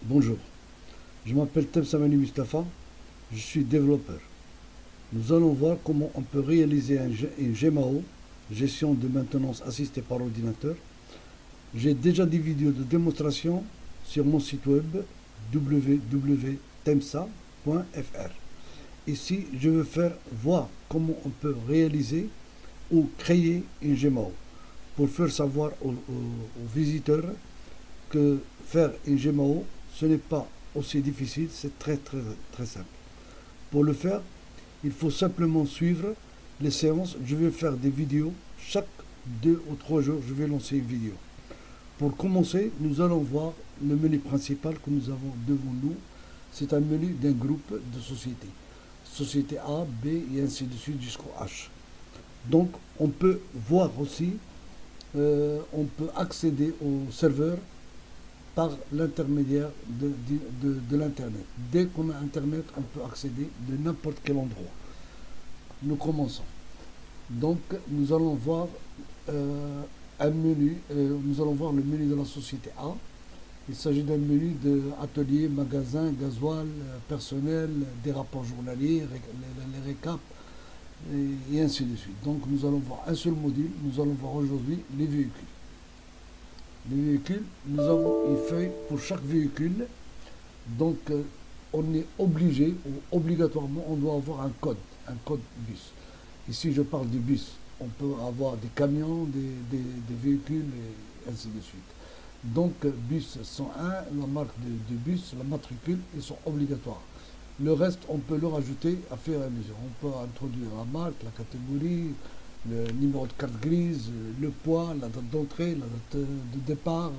Bonjour, je m'appelle Temsamani Mustafa, je suis développeur. Nous allons voir comment on peut réaliser une GMAO, gestion de maintenance assistée par ordinateur. J'ai déjà des vidéos de démonstration sur mon site web www.temsa.fr. Ici, je veux faire voir comment on peut réaliser ou créer une GMAO pour faire savoir aux visiteurs que faire une GMAO, ce n'est pas aussi difficile, c'est très très très simple. Pour le faire, il faut simplement suivre les séances. Je vais faire des vidéos. Chaque 2 ou 3 jours, je vais lancer une vidéo. Pour commencer, nous allons voir le menu principal que nous avons devant nous. C'est un menu d'un groupe de sociétés. Société A, B et ainsi de suite jusqu'au H. Donc, on peut voir aussi, on peut accéder au serveur par l'intermédiaire de l'Internet. Dès qu'on a Internet, on peut accéder de n'importe quel endroit. Nous commençons. Donc, nous allons voir un menu, nous allons voir le menu de la société A. Il s'agit d'un menu de atelier, magasin, gasoil, personnel, des rapports journaliers, les récaps, et ainsi de suite. Donc, nous allons voir un seul module. Nous allons voir aujourd'hui les véhicules. Les véhicules, nous avons une feuille pour chaque véhicule. Donc, on est obligé, ou obligatoirement, on doit avoir un code bus. Ici, je parle du bus. On peut avoir des camions, des véhicules, et ainsi de suite. Donc, bus 101, la marque de bus, la matricule, ils sont obligatoires. Le reste, on peut le rajouter à fur et à mesure. On peut introduire la marque, la catégorie, le numéro de carte grise, le poids, la date d'entrée, la date de départ.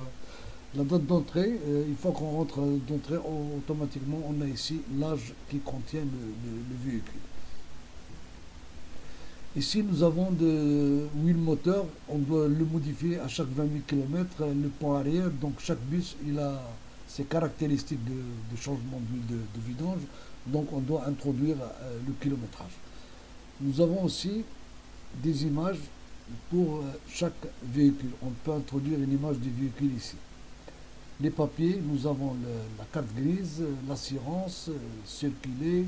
La date d'entrée, une fois qu'on rentre d'entrée, automatiquement, on a ici l'âge qui contient le véhicule. Ici, nous avons de wheel moteur, on doit le modifier à chaque 20 000 km, le pont arrière, donc chaque bus, il a ses caractéristiques de changement d'huile de vidange, donc on doit introduire le kilométrage. Nous avons aussi des images pour chaque véhicule. On peut introduire une image du véhicule ici. Les papiers, nous avons la carte grise, l'assurance, circuler,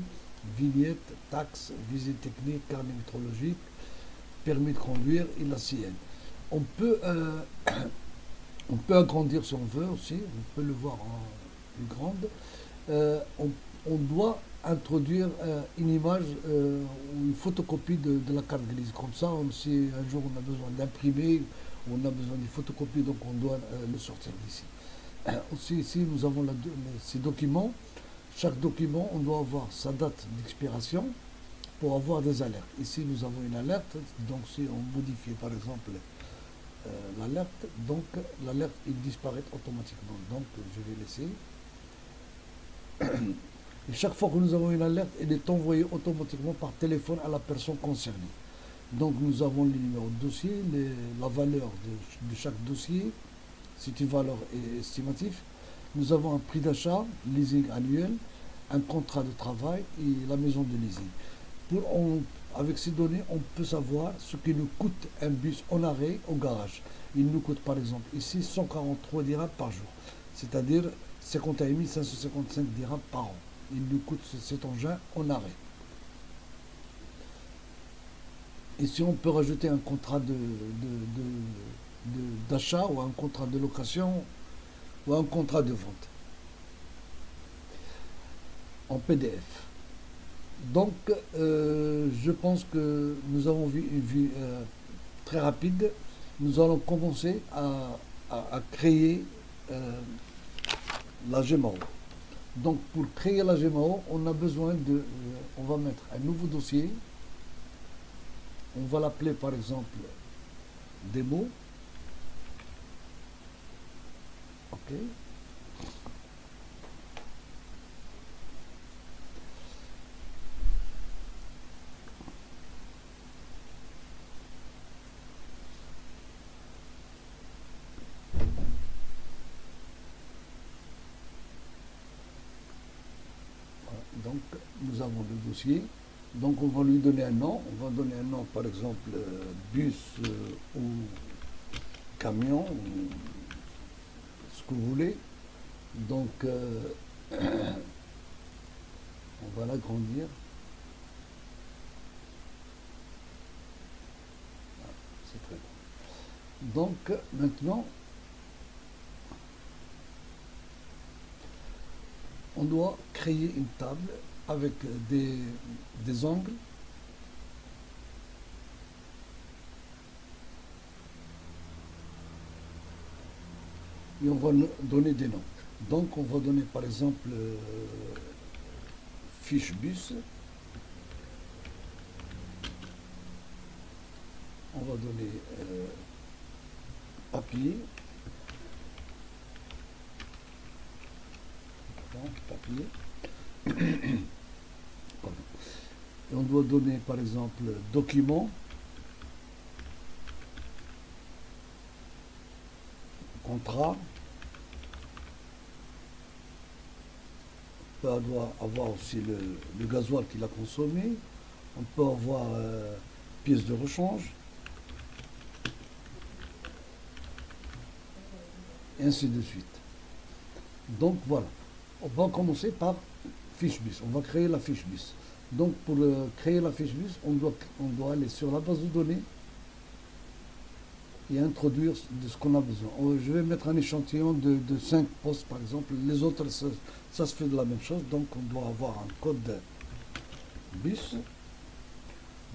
vignette, taxe, visite technique, carnet métrologique, permis de conduire et la sienne. On peut, on peut agrandir si on veut aussi, on peut le voir en plus grande. On doit introduire une image ou une photocopie de la carte grise. Comme ça, si un jour on a besoin d'imprimer, on a besoin d'une photocopie, donc on doit le sortir d'ici. Aussi, ici, nous avons ces documents. Chaque document, on doit avoir sa date d'expiration pour avoir des alertes. Ici, nous avons une alerte. Donc, si on modifie, par exemple, l'alerte, donc l'alerte, il disparaît automatiquement. Donc, je vais laisser. Et chaque fois que nous avons une alerte, elle est envoyée automatiquement par téléphone à la personne concernée. Donc, nous avons le numéro de dossier, la valeur de chaque dossier. C'est une valeur estimative. Nous avons un prix d'achat, leasing annuel, un contrat de travail et la maison de leasing. Avec ces données, on peut savoir ce que nous coûte un bus en arrêt au garage. Il nous coûte par exemple ici 143 dirhams par jour, c'est-à-dire 51 555 dirhams par an. Il nous coûte cet engin en arrêt. Ici, on peut rajouter un contrat d'achat ou un contrat de location ou un contrat de vente en PDF. Donc, je pense que nous avons vu une vue très rapide. Nous allons commencer à créer la GMAO. Donc, pour créer la GMAO, on a besoin on va mettre un nouveau dossier. On va l'appeler par exemple démo. OK. Donc, nous avons le dossier. Donc, on va lui donner un nom. On va donner un nom, par exemple, bus ou camion, ou ce que vous voulez. Donc, on va l'agrandir. C'est très bon. Donc, maintenant, on doit créer une table avec des angles. Et on va donner des noms. Donc, on va donner par exemple fiche bus. On va donner papier. Papier. Pardon. Et on doit donner par exemple document, contrat. On peut avoir aussi le gasoil qu'il a consommé. On peut avoir pièces de rechange. Et ainsi de suite. Donc voilà. On va commencer par fiche bus. On va créer la fiche bus. Donc pour créer la fiche bus, on doit aller sur la base de données et introduire de ce qu'on a besoin. Je vais mettre un échantillon de 5 postes par exemple. Les autres, ça se fait de la même chose. Donc on doit avoir un code bus.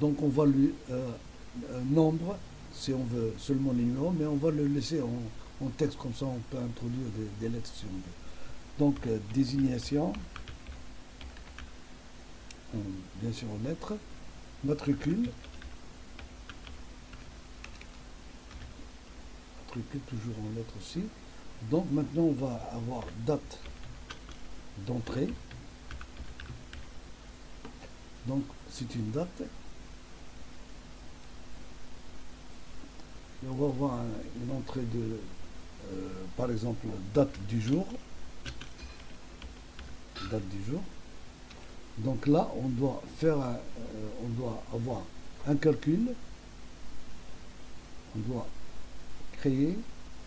Donc on va lui nombre, si on veut seulement les numéros, mais on va le laisser en texte, comme ça on peut introduire des lettres si on veut. Donc désignation, bien sûr en lettres, matricule, matricule toujours en lettres aussi. Donc maintenant on va avoir date d'entrée. Donc c'est une date. Et on va avoir une entrée de, par exemple, date du jour. Date du jour. Donc là, on doit on doit avoir un calcul. On doit créer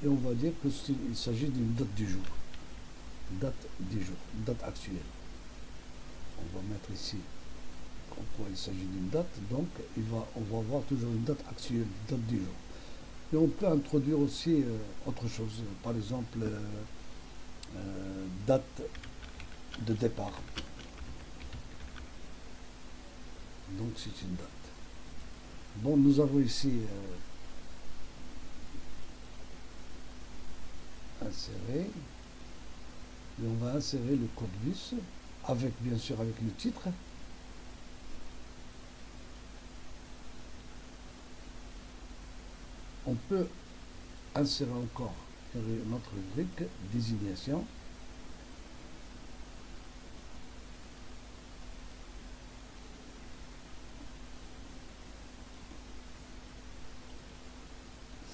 et on va dire qu'il s'agit d'une date du jour. Date du jour, date actuelle. On va mettre ici pourquoi il s'agit d'une date. Donc on va avoir toujours une date actuelle, date du jour. Et on peut introduire aussi autre chose, par exemple date de départ. Donc c'est une date. Bon, nous avons ici insérer, et on va insérer le code bus avec bien sûr avec le titre. On peut insérer encore notre rubrique désignation.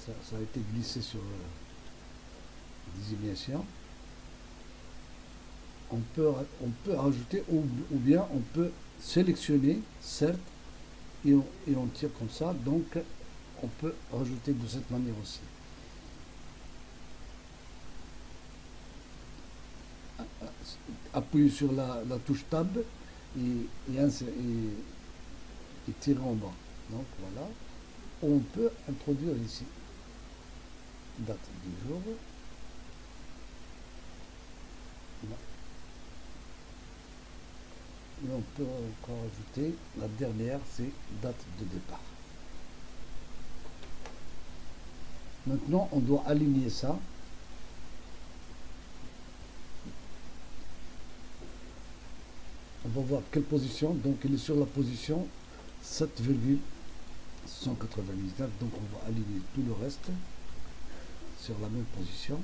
Ça a été glissé sur désignation. On peut rajouter ou bien on peut sélectionner, certes, et on tire comme ça. Donc on peut rajouter de cette manière aussi. Appuyer sur la touche Tab et tirer en bas. Donc voilà. On peut introduire ici date du jour. Et on peut encore ajouter la dernière, c'est date de départ. Maintenant, on doit aligner ça. On va voir quelle position. Donc, il est sur la position 7,199. Donc, on va aligner tout le reste sur la même position.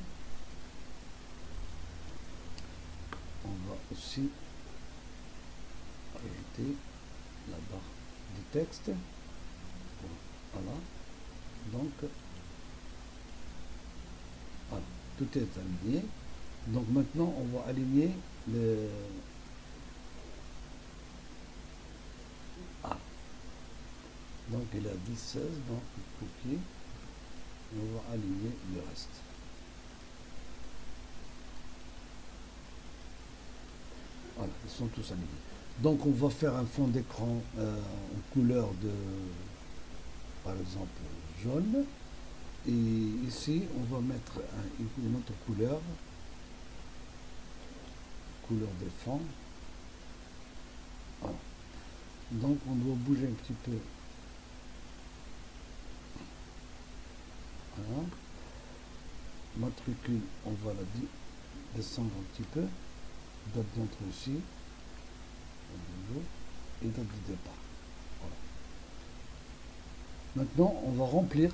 On va aussi ajouter la barre de texte. Voilà. Donc, voilà. Tout est aligné. Donc maintenant, on va aligner le... A. Donc il a 10, 16, donc copier. Et on va aligner le reste. ils sont tous alignés. Donc on va faire un fond d'écran en couleur de, par exemple, jaune. Et ici, on va mettre une autre couleur de fond. Voilà. Donc on doit bouger un petit peu. Voilà. Matricule, on va la descendre un petit peu. Date d'entrée aussi. Et date de départ. Voilà. Maintenant, on va remplir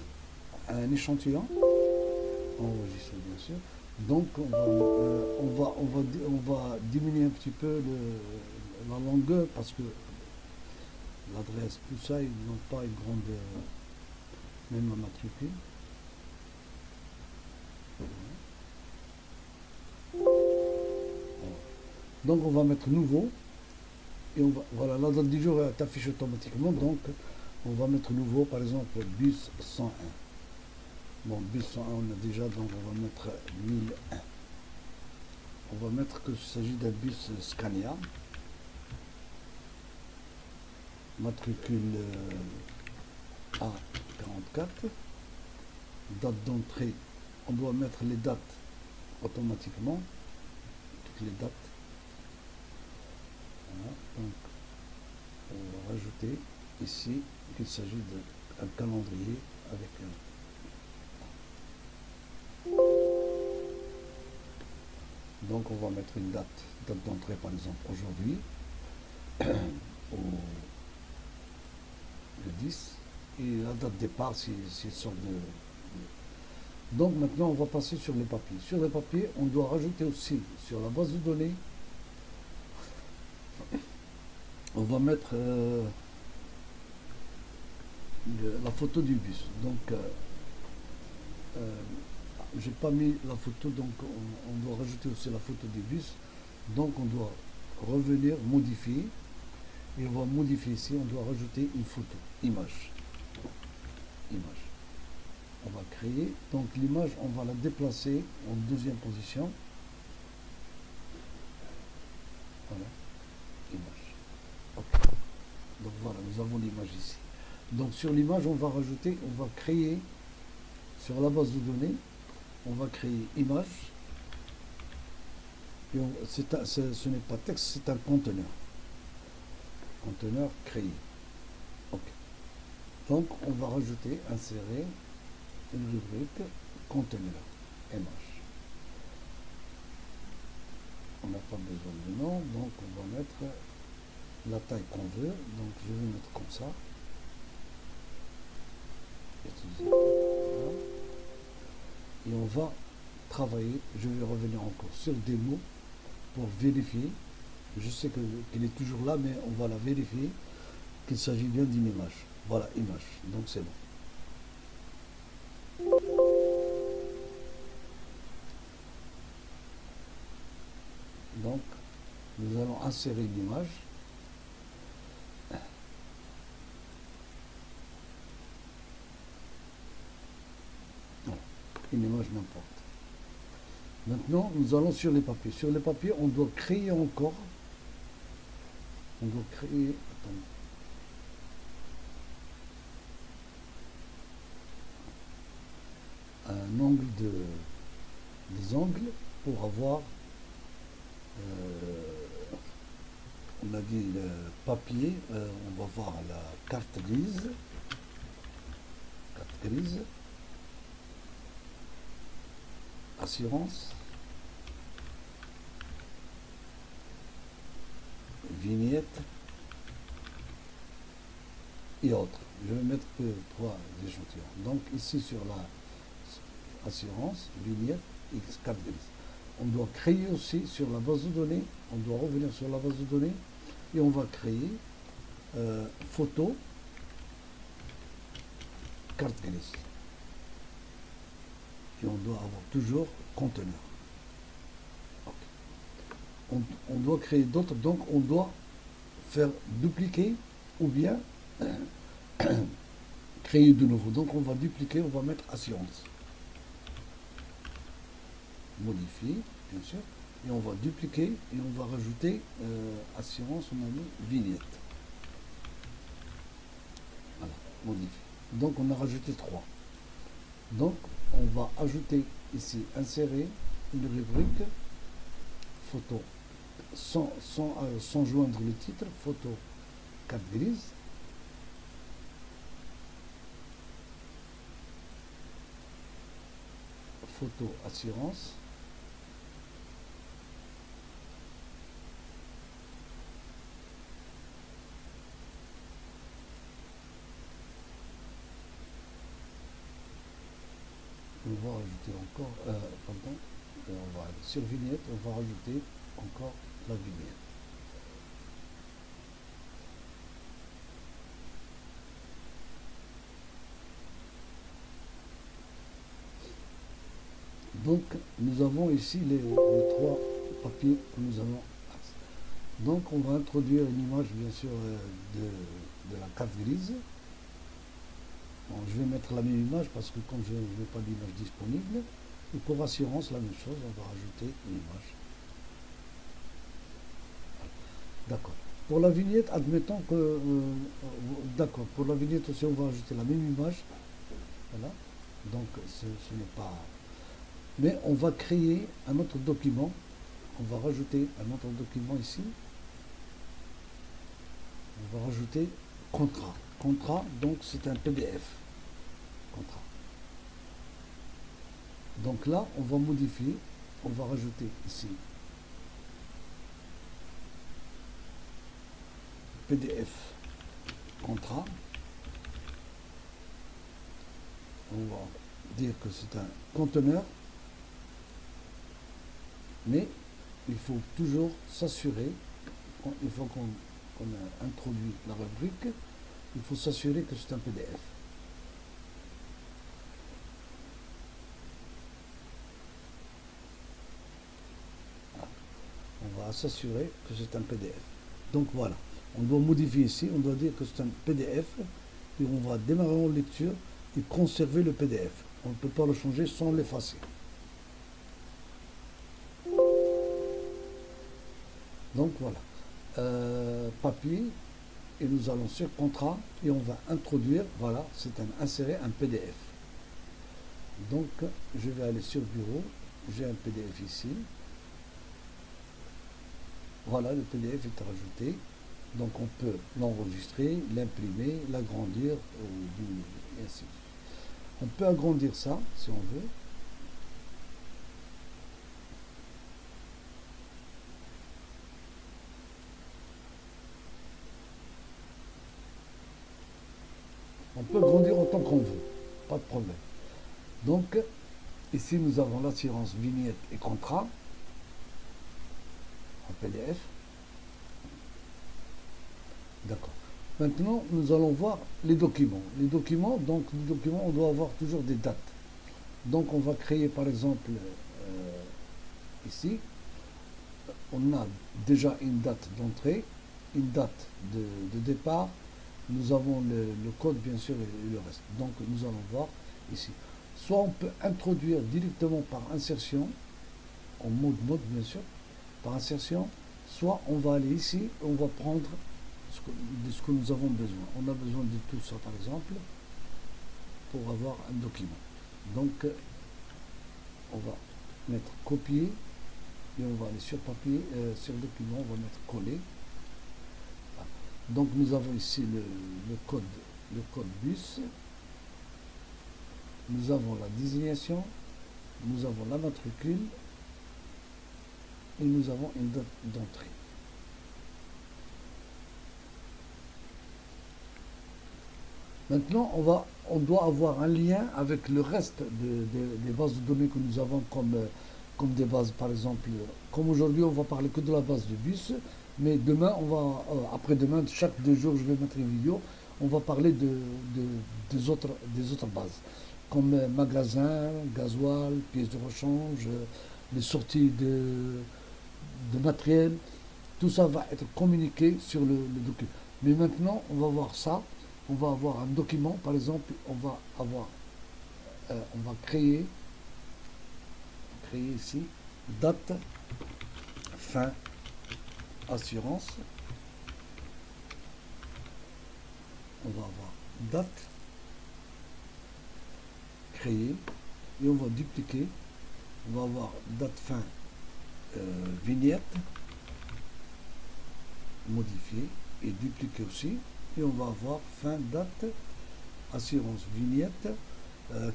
un échantillon. Enregistrer bien sûr. Donc on va diminuer un petit peu la longueur parce que l'adresse, tout ça, ils n'ont pas une grande même matricule. Donc on va mettre nouveau et voilà, la date du jour est affichée automatiquement, donc on va mettre nouveau, par exemple bus 101. Bon, bus 101 on a déjà, donc on va mettre 1001. On va mettre qu'il s'agit d'un bus Scania. Matricule A44. Date d'entrée, on doit mettre les dates automatiquement, toutes les dates. Voilà, donc on va rajouter ici qu'il s'agit d'un calendrier avec un. Donc on va mettre une date d'entrée par exemple aujourd'hui, le 10, et la date de départ s'il sort de. Donc maintenant on va passer sur les papiers. Sur les papiers, on doit rajouter aussi sur la base de données, on va mettre la photo du bus. Donc j'ai pas mis la photo, donc on doit rajouter aussi la photo du bus. Donc on doit revenir, modifier, et on va modifier ici, on doit rajouter une photo, image. On va créer, donc l'image, on va la déplacer en deuxième position. Voilà, image. Okay. Donc voilà, nous avons l'image ici. Donc sur l'image, on va rajouter, on va créer, sur la base de données, on va créer image. Et ce n'est pas texte, c'est un conteneur. Conteneur créé. Ok. Donc on va rajouter, insérer une rubrique conteneur, image. On n'a pas besoin de nom, donc on va mettre la taille qu'on veut. Donc je vais mettre comme ça. Voilà. Et on va travailler, je vais revenir encore sur des mots pour vérifier. Je sais qu'elle est toujours là, mais on va la vérifier qu'il s'agit bien d'une image. Voilà, image. Donc c'est bon. Donc, nous allons insérer une image. Voilà, une image n'importe. Maintenant, nous allons sur les papiers. Sur les papiers, on doit créer encore. On doit créer. Attendez. Un angle des angles pour avoir. On a dit le papier. On va voir la carte grise. Carte grise. Assurance. Vignette et autres. Je vais mettre que 3 échantillons. Donc ici sur la assurance, vignette et carte grise. On doit créer aussi sur la base de données, on doit revenir sur la base de données et on va créer photo, carte grise. Et on doit avoir toujours conteneur. On doit créer d'autres, donc on doit faire dupliquer ou bien créer de nouveau. Donc on va dupliquer, on va mettre assurance. Modifier, bien sûr. et on va dupliquer et on va rajouter assurance, on a mis vignette. Voilà, modifier. Donc on a rajouté 3. Donc on va ajouter ici, insérer une rubrique photo sans joindre le titre, photo carte grise. Photo assurance. On va rajouter encore, pardon, on va aller sur vignette, on va rajouter encore la vignette. Donc nous avons ici les 3 papiers que nous avons. Donc on va introduire une image bien sûr de la carte grise. Bon, je vais mettre la même image parce que comme je n'ai pas d'image disponible. Et pour assurance, la même chose, on va rajouter une image. D'accord. Pour la vignette, admettons que... d'accord, pour la vignette aussi, on va ajouter la même image. Voilà. Donc ce n'est pas... Mais on va créer un autre document. On va rajouter un autre document ici. On va rajouter contrat. Contrat, donc c'est un PDF. Contrat. Donc là, on va modifier. On va rajouter ici PDF contrat. On va dire que c'est un conteneur. Mais il faut toujours s'assurer, une fois qu'on a introduit la rubrique, il faut s'assurer que c'est un PDF. Voilà. On va s'assurer que c'est un PDF. Donc voilà, on doit modifier ici, on doit dire que c'est un PDF, et on va démarrer en lecture et conserver le PDF. On ne peut pas le changer sans l'effacer. Donc voilà, papier, et nous allons sur contrat, et on va introduire, voilà, c'est insérer un PDF. Donc je vais aller sur bureau, j'ai un PDF ici. Voilà, le PDF est rajouté. Donc on peut l'enregistrer, l'imprimer, l'agrandir, et ainsi. On peut agrandir ça si on veut. On peut grandir autant qu'on veut, pas de problème. Donc, ici nous avons l'assurance vignette et contrat en PDF. D'accord. Maintenant, nous allons voir les documents. Les documents, on doit avoir toujours des dates. Donc, on va créer par exemple ici, on a déjà une date d'entrée, une date de départ. Nous avons le code bien sûr et le reste. Donc nous allons voir ici. Soit on peut introduire directement par insertion, en mode note bien sûr, par insertion, soit on va aller ici et on va prendre de ce que nous avons besoin. On a besoin de tout ça par exemple pour avoir un document. Donc on va mettre copier et on va aller sur papier, sur document, on va mettre coller. Donc nous avons ici le code bus, nous avons la désignation, nous avons la matricule et nous avons une date d'entrée. Maintenant, on doit avoir un lien avec le reste des bases de données que nous avons comme des bases, par exemple, comme aujourd'hui on va parler que de la base de bus, mais demain, après-demain, chaque 2 jours, je vais mettre une vidéo, on va parler des autres bases, comme magasin, gasoil, pièces de rechange, les sorties de matériel, tout ça va être communiqué sur le document. Mais maintenant, on va voir ça, on va avoir un document, par exemple, on va créer ici, date fin assurance. On va avoir date créée et on va dupliquer. On va avoir date fin vignette modifiée et dupliquer aussi. Et on va avoir fin date assurance vignette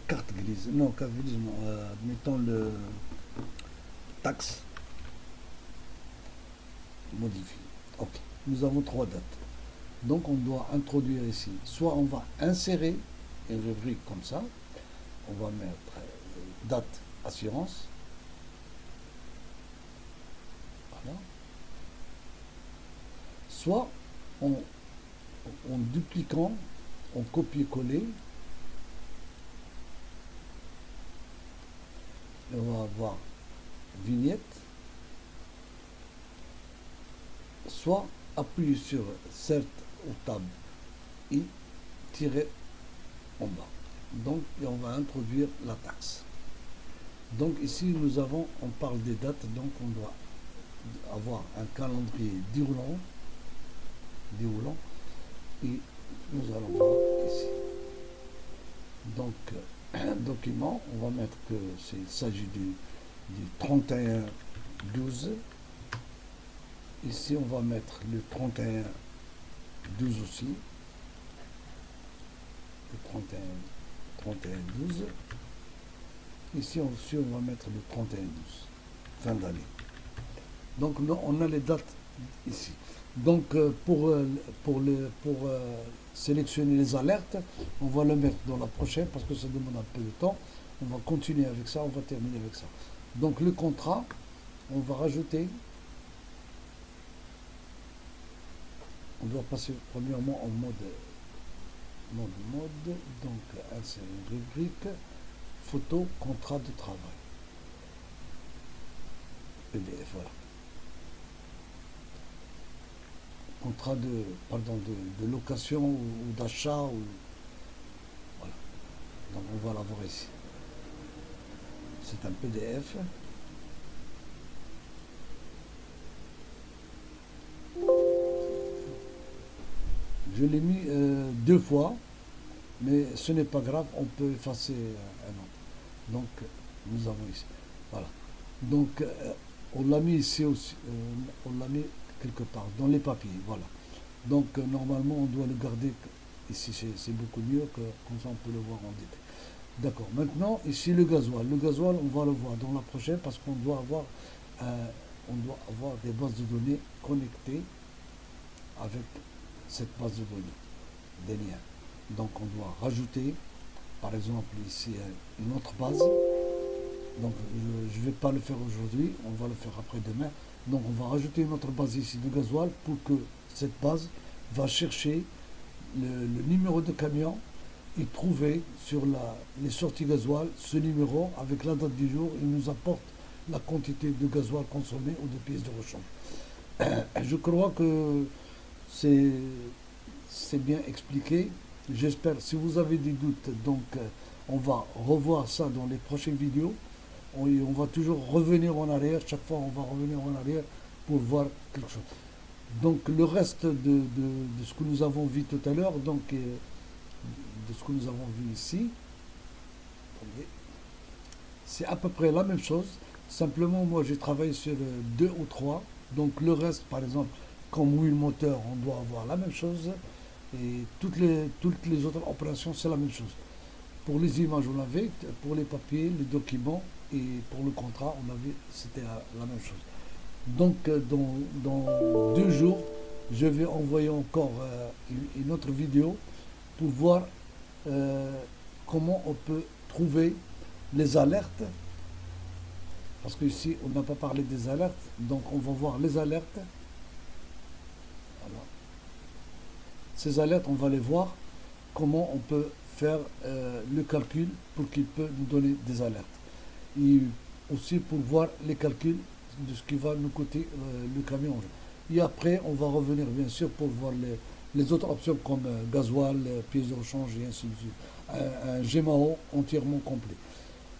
carte grise. Non, carte grise, non. Mettons le taxe modifié. Ok, nous avons trois dates. Donc on doit introduire ici, soit on va insérer une rubrique comme ça, on va mettre date assurance, voilà. Soit en dupliquant, en copier-coller, on va avoir vignette, soit appuyer sur Cert ou Tab et tirer en bas. Donc et on va introduire la taxe. Donc ici nous avons, on parle des dates, donc on doit avoir un calendrier déroulant et nous allons voir ici. Donc document, on va mettre que il s'agit du 31-12. Ici on va mettre le 31-12 aussi. Le 31-12. Ici aussi on va mettre le 31-12. Fin d'année. Donc on a les dates ici. Donc pour sélectionner les alertes, on va le mettre dans la prochaine parce que ça demande un peu de temps. On va continuer avec ça, on va terminer avec ça. Donc le contrat, on va rajouter, on doit passer premièrement en mode, donc insérer une rubrique, photo, contrat de travail. PDF, voilà. Contrat de location ou d'achat. Voilà. Donc on va l'avoir ici. C'est un PDF. Je l'ai mis deux fois, mais ce n'est pas grave, on peut effacer un autre. Donc nous avons ici. Voilà. Donc on l'a mis ici aussi. On l'a mis quelque part dans les papiers, voilà. Donc normalement on doit le garder ici, c'est beaucoup mieux que comme ça on peut le voir en détail. D'accord. Maintenant ici le gasoil. Le gasoil on va le voir dans la prochaine parce qu'on doit avoir des bases de données connectées avec cette base de données, des liens. Donc on doit rajouter par exemple ici une autre base. Donc je ne vais pas le faire aujourd'hui, on va le faire après-demain. Donc on va rajouter une autre base ici de gasoil pour que cette base va chercher le numéro de camion et trouver sur les sorties gasoil ce numéro avec la date du jour. Il nous apporte la quantité de gasoil consommé ou de pièces de rechange. Je crois que c'est bien expliqué. J'espère, si vous avez des doutes, donc on va revoir ça dans les prochaines vidéos. On va toujours revenir en arrière, chaque fois on va revenir en arrière pour voir quelque chose. Donc le reste de ce que nous avons vu tout à l'heure, donc de ce que nous avons vu ici, c'est à peu près la même chose. Simplement moi j'ai travaillé sur deux ou trois. Donc le reste par exemple, comme huile moteur, on doit avoir la même chose. Et toutes les autres opérations c'est la même chose. Pour les images on l'avait, pour les papiers, les documents, et pour le contrat, c'était la même chose. Donc, dans 2 jours, je vais envoyer encore une autre vidéo pour voir comment on peut trouver les alertes. Parce que ici, on n'a pas parlé des alertes. Donc, on va voir les alertes. Voilà. Ces alertes, on va les voir. Comment on peut faire le calcul pour qu'il peut nous donner des alertes. Et aussi pour voir les calculs de ce qui va nous coûter le camion. Et après, on va revenir bien sûr pour voir les autres options comme gasoil, pièces de rechange et ainsi de suite. Un GMAO entièrement complet.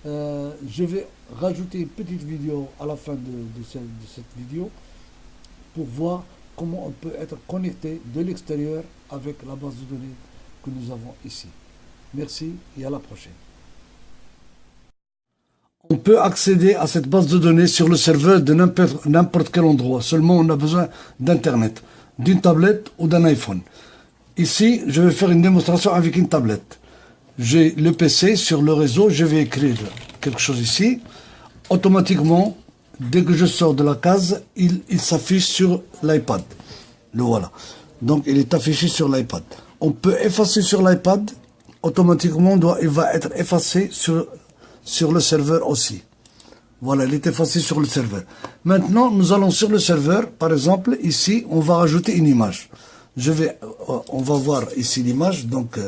Je vais rajouter une petite vidéo à la fin de cette vidéo pour voir comment on peut être connecté de l'extérieur avec la base de données que nous avons ici. Merci et à la prochaine. On peut accéder à cette base de données sur le serveur de n'importe quel endroit. Seulement, on a besoin d'Internet, d'une tablette ou d'un iPhone. Ici, je vais faire une démonstration avec une tablette. J'ai le PC sur le réseau, je vais écrire quelque chose ici. Automatiquement, dès que je sors de la case, il s'affiche sur l'iPad. Le voilà. Donc, il est affiché sur l'iPad. On peut effacer sur l'iPad. Automatiquement, il va être effacé sur le serveur aussi. Voilà, il est effacé sur le serveur. Maintenant, nous allons sur le serveur. Par exemple, ici, on va rajouter une image. On va voir ici l'image. Donc,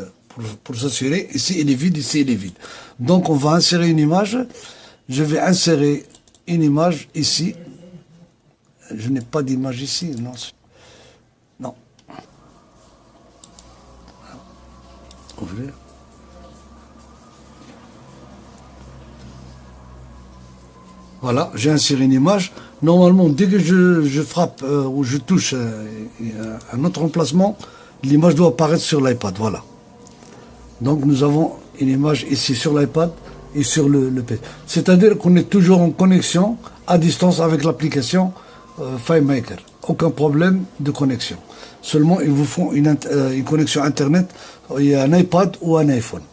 pour s'assurer, ici il est vide, ici il est vide. Donc, on va insérer une image. Je vais insérer une image ici. Je n'ai pas d'image ici, non. Non. Ouvrir. Voilà, j'ai inséré une image. Normalement, dès que je frappe ou je touche un autre emplacement, l'image doit apparaître sur l'iPad. Voilà. Donc nous avons une image ici sur l'iPad et sur le PC. C'est-à-dire qu'on est toujours en connexion à distance avec l'application FileMaker. Aucun problème de connexion. Seulement, ils vous font une connexion Internet, il y a un iPad ou un iPhone.